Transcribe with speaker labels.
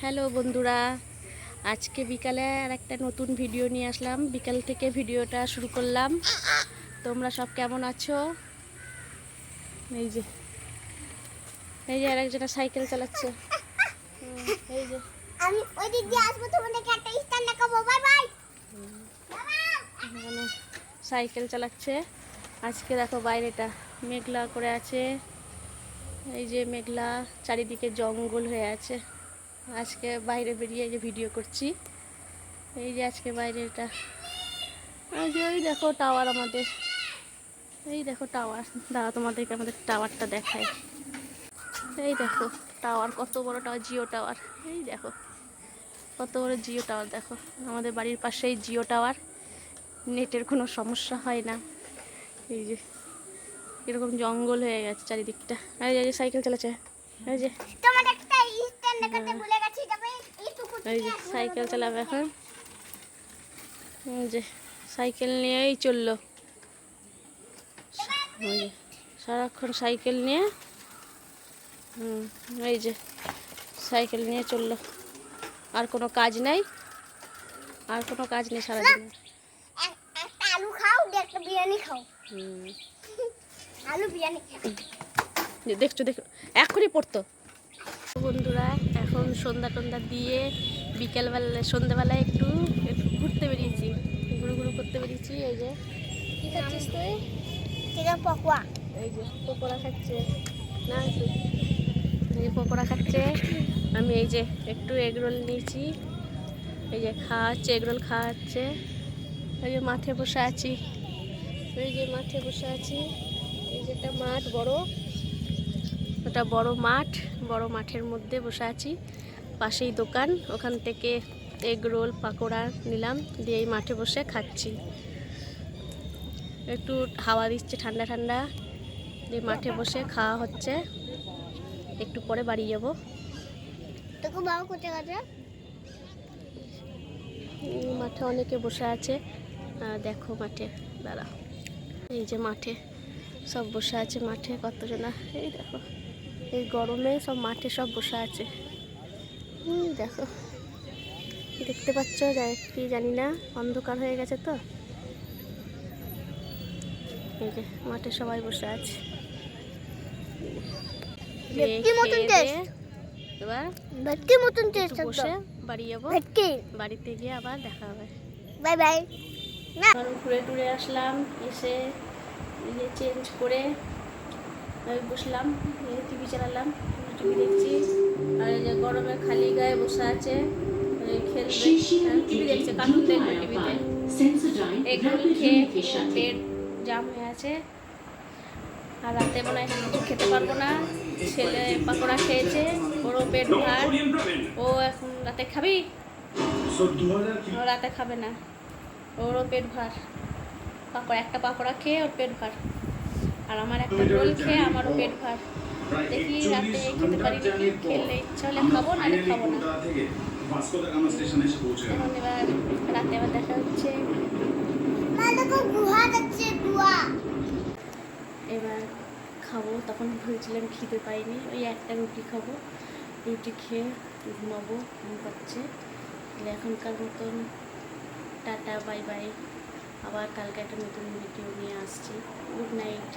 Speaker 1: Hello বন্ধুরা, আজকে বিকালে আর একটা নতুন ভিডিও নিয়ে আসলাম। বিকাল থেকে ভিডিওটা শুরু করলাম। তোমরা সব কেমন আছো? এই যে আরেকজনা সাইকেল চালাচ্ছে। এই যে
Speaker 2: আমি ওই দিক দিয়ে আসবো, তোমাদেরকে একটা স্টার দেখাবো। Bye bye.
Speaker 1: সাইকেল চালাচ্ছে। আজকে দেখো বাইরেটা মেঘলা করে আছে। এই যে মেঘলা, চারিদিকে জঙ্গল হয়ে আছে। আজকে বাইরে বেরিয়ে এই যে ভিডিও করছি। এই যে আজকে বাইরেটা, এই যে ওই দেখো টাওয়ার আমাদের, এই দেখো টাওয়ার। দাঁড়া তোমাদেরকে আমাদের টাওয়ারটা দেখায়। এই দেখো টাওয়ার, কত বড় টাওয়ার, জিও টাওয়ার। এই দেখো কত বড় জিও টাওয়ার। দেখো আমাদের বাড়ির পাশেই জিও টাওয়ার, নেটের কোনো সমস্যা হয় না। এই যে এরকম জঙ্গল হয়ে গেছে চারিদিকটা। এই যে সাইকেল চালাচ্ছে। এই যে
Speaker 2: তোমাদের একটা স্টার দেখাতে ভুলে গেছি, তবে এইটুকু
Speaker 1: এই যে সাইকেল চালাবে এখন। এই যে সাইকেল নিয়েই চললো। ওই যে সারাক্ষণ সাইকেল নিয়ে, এই যে সাইকেল নিয়ে চললো। আর কোনো কাজ নাই, আর কোনো কাজ নেই সারাদিন।
Speaker 2: একটা আলু খাও, একটা বিরিয়ানি খাও। আলু বিরিয়ানি
Speaker 1: দেখছো এখনই পড়তো। বন্ধুরা এখন সন্ধ্যা টন্ধা দিয়ে বিকেলবেলা সন্ধ্যাবেলায় একটু ঘুরতে বেরিয়েছি, ঘুরু করতে বেরিয়েছি। এই যে কি খাচ্ছিস তুই?
Speaker 2: চিকেন পকোড়া।
Speaker 1: এই যে পকোড়া খাচ্ছে না, এই যে পকোড়া খাচ্ছে। আমি এই যে একটু এগরোল নিয়েছি, এই যে খাওয়াচ্ছে, এগরোল খাওয়াচ্ছে। এই যে মাঠে বসে আছি, এই যে মাঠে বসে আছি। এই যে একটা মাঠ বড়, ওটা বড় মাঠ, বড় মাঠের মধ্যে বসে আছি। পাশেই দোকান, ওখান থেকে এগরোল পাকোড়া নিলাম, দিয়ে এই মাঠে বসে খাচ্ছি। একটু হাওয়া দিচ্ছে ঠান্ডা ঠান্ডা, দিয়ে মাঠে বসে খাওয়া হচ্ছে। একটু পরে বাড়ি যাবো।
Speaker 2: তোকে বাবা কোথায় গেছে?
Speaker 1: মাঠে অনেকে বসে আছে, দেখো মাঠে, দাঁড়া। এই যে মাঠে সব বসে আছে, মাঠে কতজনা। এই দেখো এই গরমে সব মাঠে সব বসে আছে। দেখো দেখতে পাচ্ছ, যায় কি জানি না, অন্ধকার হয়ে গেছে তো। এই যে মাঠে সবাই বসে আছে। এবার
Speaker 2: ভেটকি মতন টেস্ট
Speaker 1: বসে বাড়ি যাবো, বাড়িতে গিয়ে আবার দেখা হবে।
Speaker 2: Bye bye.
Speaker 1: আবার ঘুরে টুরে আসলাম, এসে ইয়ে চেঞ্জ করে আমি বসলাম, টিভি চালালাম, টিভি দেখছি। আর এই যে গরমে খালি গায়ে বসে আছে, খেলবে, টিভি দেখছে, কার্টুন দেখবে টিভিতে। এগরোল খেয়ে পেট জাম হয়ে আছে। আর রাতে মনে হয় কিছু খেতে পারবো না। ছেলে পাকোড়া খেয়েছে, ওরও পেট ভার। ও এখন রাতে খাবি? ও রাতে খাবে না, ওরও পেট ভার। একটা পাকোড়া খেয়ে ওর পেট ভার, আর আমার একটা রোল খেয়ে আমারও পেট ভার। দেখি রাতে খেতে পারি নাকি, খেলে ইচ্ছা হলে খাবো, নাহলে খাবো না। এখন এবার রাতে আবার দেখা হচ্ছে। এবার খাবো, তখন ভেবেছিলাম খিদে পাইনি, ওই একটা রুটি খাবো, রুটি খেয়ে ঘুমাবো, ঘুম পাচ্ছে। এখনকার মতন টাটা, বাই বাই। আবার কালকে একটা নতুন ভিডিও নিয়ে আসছি। Good night.